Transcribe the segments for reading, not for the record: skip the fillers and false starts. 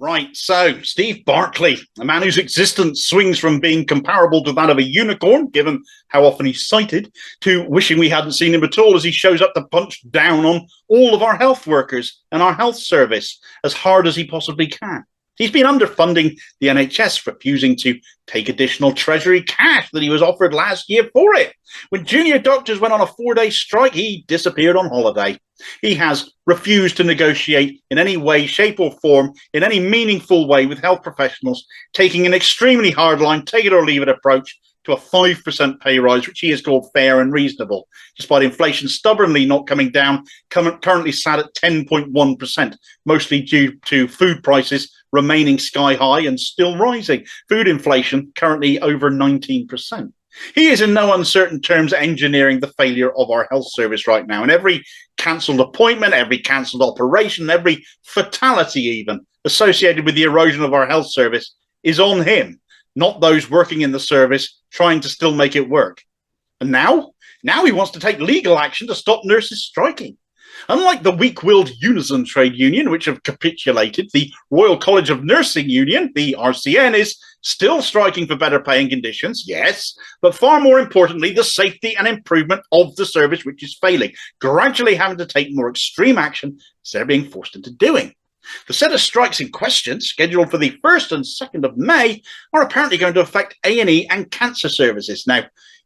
Right, so Steve Barclay, a man whose existence swings from being comparable to that of a unicorn, given how often he's cited, to wishing we hadn't seen him at all as he shows up to punch down on all of our health workers and our health service as hard as he possibly can. He's been underfunding the NHS, refusing to take additional Treasury cash that he was offered last year for it. When junior doctors went on a 4-day strike, he disappeared on holiday. He has refused to negotiate in any way, shape or form, in any meaningful way with health professionals, taking an extremely hardline, take it or leave it approach to a 5% pay rise, which he has called fair and reasonable, despite inflation stubbornly not coming down, currently sat at 10.1%, mostly due to food prices remaining sky high and still rising. Food inflation currently over 19%. He is in no uncertain terms engineering the failure of our health service right now. And every cancelled appointment, every cancelled operation, every fatality even associated with the erosion of our health service is on him, not those working in the service trying to still make it work. And now he wants to take legal action to stop nurses striking. Unlike the weak-willed Unison trade union, which have capitulated, the Royal College of Nursing Union, the RCN, is still striking for better paying conditions, yes, but far more importantly, the safety and improvement of the service, which is failing, gradually having to take more extreme action instead of being forced into doing. The set of strikes in question, scheduled for the 1st and 2nd of May, are apparently going to affect A&E and Cancer services. Now,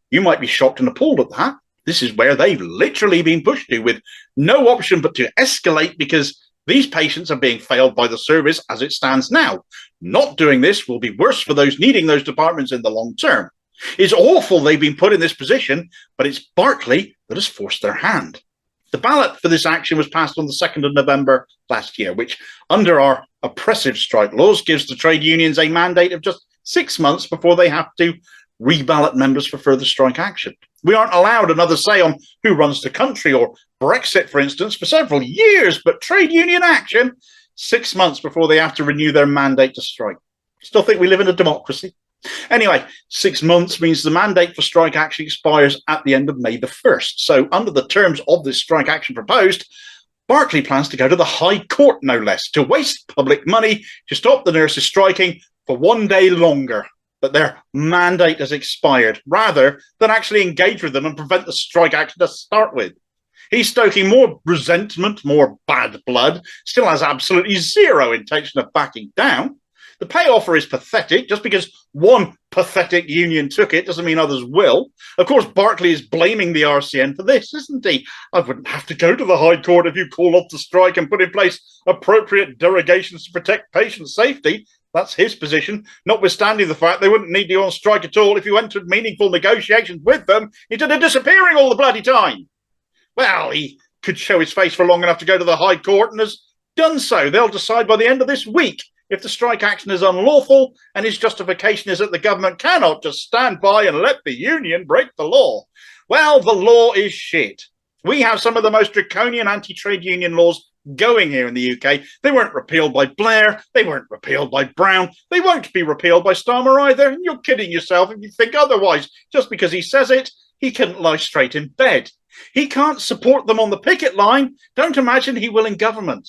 you might be shocked and appalled at that. This is where they've literally been pushed to, with no option but to escalate because these patients are being failed by the service as it stands now. Not doing this will be worse for those needing those departments in the long term. It's awful they've been put in this position, but it's Barclay that has forced their hand. The ballot for this action was passed on the 2nd of November last year, which, under our oppressive strike laws, gives the trade unions a mandate of just 6 months before they have to reballot members for further strike action. We aren't allowed another say on who runs the country, or Brexit, for instance, for several years, but trade union action, 6 months before they have to renew their mandate to strike. Still think we live in a democracy. Anyway, 6 months means the mandate for strike action expires at the end of May the 1st. So under the terms of this strike action proposed, Barclay plans to go to the High Court, no less, to waste public money to stop the nurses striking for 1 day longer. But their mandate has expired, rather than actually engage with them and prevent the strike action to start with. He's stoking more resentment, more bad blood, still has absolutely zero intention of backing down. The pay offer is pathetic. Just because one pathetic union took it doesn't mean others will. Of course, Barclay is blaming the RCN for this, isn't he? I wouldn't have to go to the High Court if you call off the strike and put in place appropriate derogations to protect patient safety. That's his position, notwithstanding the fact they wouldn't need to go on strike at all if you entered meaningful negotiations with them instead of disappearing all the bloody time. Well, he could show his face for long enough to go to the High Court and has done so. They'll decide by the end of this week if the strike action is unlawful, and his justification is that the government cannot just stand by and let the union break the law. Well, the law is shit. We have some of the most draconian anti-trade union laws going here in the UK. They weren't repealed by Blair. They weren't repealed by Brown. They won't be repealed by Starmer either. And you're kidding yourself if you think otherwise. Just because he says it, he couldn't lie straight in bed. He can't support them on the picket line. Don't imagine he will in government.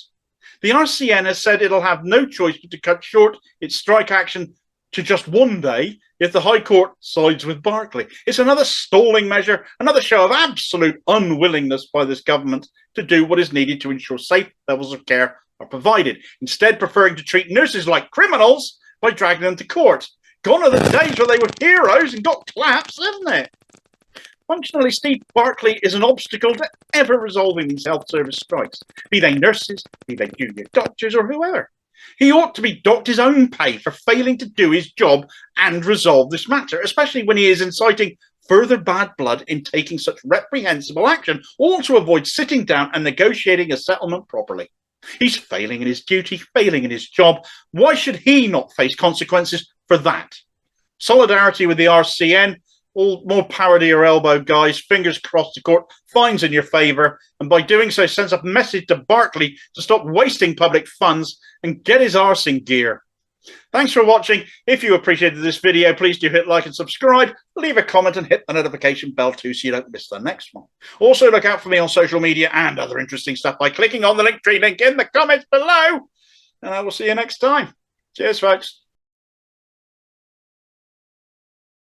The RCN has said it'll have no choice but to cut short its strike action to just 1 day if the High Court sides with Barclay. It's another stalling measure, another show of absolute unwillingness by this government to do what is needed to ensure safe levels of care are provided, instead preferring to treat nurses like criminals by dragging them to court. Gone are the days where they were heroes and got claps, isn't it? Functionally, Steve Barclay is an obstacle to ever resolving these health service strikes, be they nurses, be they junior doctors, or whoever. He ought to be docked his own pay for failing to do his job and resolve this matter, especially when he is inciting further bad blood in taking such reprehensible action, all to avoid sitting down and negotiating a settlement properly. He's failing in his duty, failing in his job. Why should he not face consequences for that? Solidarity with the RCN. All more power to your elbow, guys. Fingers crossed the court finds in your favour, and by doing so sends a message to Barclay to stop wasting public funds and get his arse in gear. Thanks for watching. If you appreciated this video, please do hit like and subscribe, leave a comment and hit the notification bell too so you don't miss the next one. Also look out for me on social media and other interesting stuff by clicking on the Linktree link in the comments below. and I will see you next time. Cheers, folks.